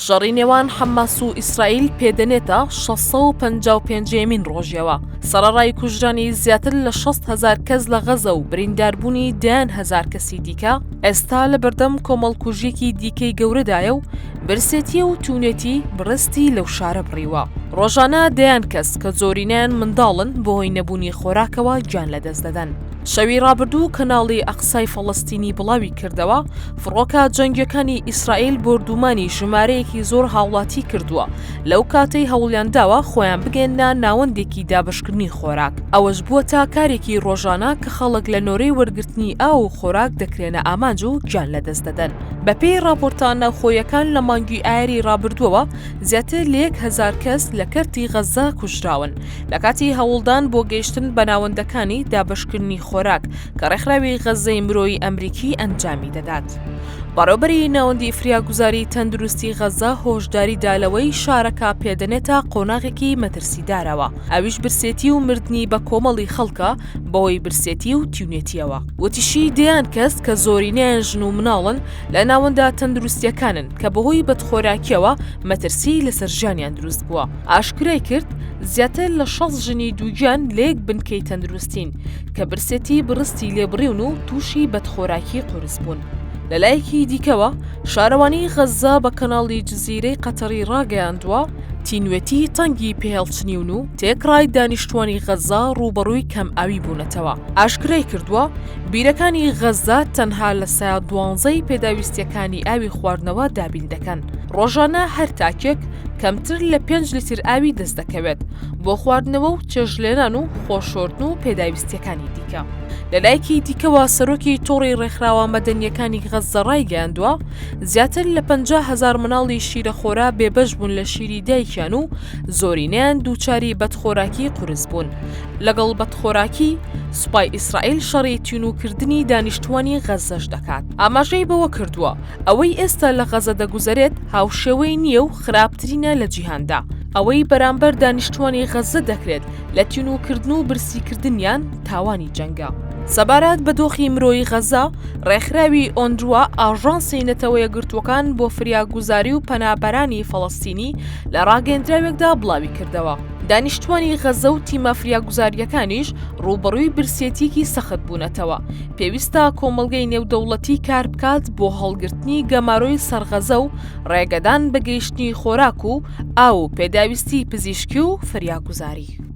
شەڕی نێوان حەماس و ئیسرائیل پێدەنێتە 655مین ڕۆژیەوە. سەرەڕای کوژرانی زیاتر لە 6,000 کەس لە غەزە و برینداربوونی 10,000 کەسی دیکە ئێستا لە بەردەم کۆمەڵکوژیەکی دیکەی گەورەدایە و برسێتی و توونێتی بڕستی لەو شارە بڕیوە. ڕۆژانە 10 کەس کە زۆرینیان منداڵن بۆ هۆی نەبوونی خۆراکەوە گیان لەدەست دەدەن. شەوی ڕابردوو کەناڵی ئەقسای فەڵەستینی بڵاوی کردەوە فڕۆکە جەنگیەکانی ئیسرائیل بردومانی ژمارەیەکی زۆر هاوڵاتی کردووە لەو کاتەی هەوڵیانداوە خۆیان بگەێنە ناوەندێکی دابشکردنی خۆراک. ئەوەش بووە تا کارێکی ڕۆژانە کە خەڵک لە نۆرەی وەرگرتنی ئاو و خۆراک دەکرێنە ئامانج و گیان لەدەست دەدەن. بەپێی راپۆرتان ناوخۆیەکان لە مانگی ئایاری ڕابردووەوە زیاتر لە 1,000 کەس لە کەرتی غەزە کوژراون لە کاتی هەوڵدان بۆ گەیشتن بە ناوەندەکانی دابشکردنی خۆراک کە ڕێکخراوی غەزەی مرۆیی ئەمریکی ئەنجامی دەدات. بەڕێوەبەری ناوەندی فریاگوزاری تەندروستی غەزە هۆشداری دالەوەی شارەکە پێدەنێتە قۆناغێکی مەترسیدارەوە. ئەویش برسێتی و مردنی بە کۆمەڵی خەڵکە بەوەی برسێتی و تیونێتیەوە. وتیشی 10 کەس کە زۆرینیان ژن و مناڵن لە ناوەندا تەندروستیەکانن کە بەهۆی بەدخۆراکیەوە مەترسی لەسەر ژیانیان دروست بووە. ئاشکرای کرد زیاتر لە 6 ژنی دووگیان لێک بنکەی تەندروستین کە برسێتی بڕستی لێبڕیون و تووشی بەدخۆراکی قورس بوون. لەلایەکی دیکەوە شارەوانی غەزە بە کەناڵی جزیرەی قەتەری ڕاگەیاندووە تینوێتی تەنگی پێهێڵچنیون و تێکڕای دانیشتوانی غەزە ڕوبەڕووی کەم ئاوی بوونەتەوە. ئاشکرای کردووە بیرەکانی غەزە تەنها لە سایە 12 پێداویستیەکانی ئاوی خواردنەوە دابین دەکەن. ڕۆژانە هەر تاکێک کەمتر لە 5 لیتر ئاوی دەست دەکەوێت بۆ خواردنەوە و چێژلێنان و خۆشۆردن و پێداویستیەکانی دیکە. لەلایەکی دیکەوە سەرۆکی تۆڕی ڕێکخراوە مەدەنیەکانی غەزە ڕایگەیاندووە زیاتر لە 50,000 مناڵی شیرەخۆرا بێبەش بوون لە شیری دایکیان و زۆرینیان دووچاری بەدخۆراکی قورس بوون. لەگەڵ بەدخۆراکی سوپای ئیسرائیل شەڕی تینوکردنی دانیشتوانی غەزەش دەکات. ئاماژەی بەوە کردووە ئەوەی ئێستا لە غەزە دەگوزارێت هاوشێوەی نییە و خراپترینە لە جیهاندا. ئەوەی بەرامبەر دانیشتوانی غەزە دەکرێت لە تینوکردن و برسیکردنیان تاوانی جەنگە. سەبارەت بە دۆخی مرۆیی غەزە ڕێکخراوی ئۆندروە ئاژانسی نەتەوە یەکگرتووەکان بۆ فریاگوزاری و پەنابەرانی فەڵەستینی لە ڕاگەیەندراوێکدا بڵاوی کردەوە. دانیشتوانی غەزە و تیمە فریاگوزاریەکانیش ڕوبەڕووی برسێتێکی سەخت بوونەتەوە. پێویستە کۆمەڵگەی نێودەوڵەتی کار بکات بۆ هەڵگرتنی گەماڕۆی سەرغەزە و ڕێگەدان بە گەیشتنی خۆراک و ئاو و پێداویستی پزیشکی و فریاگوزاری.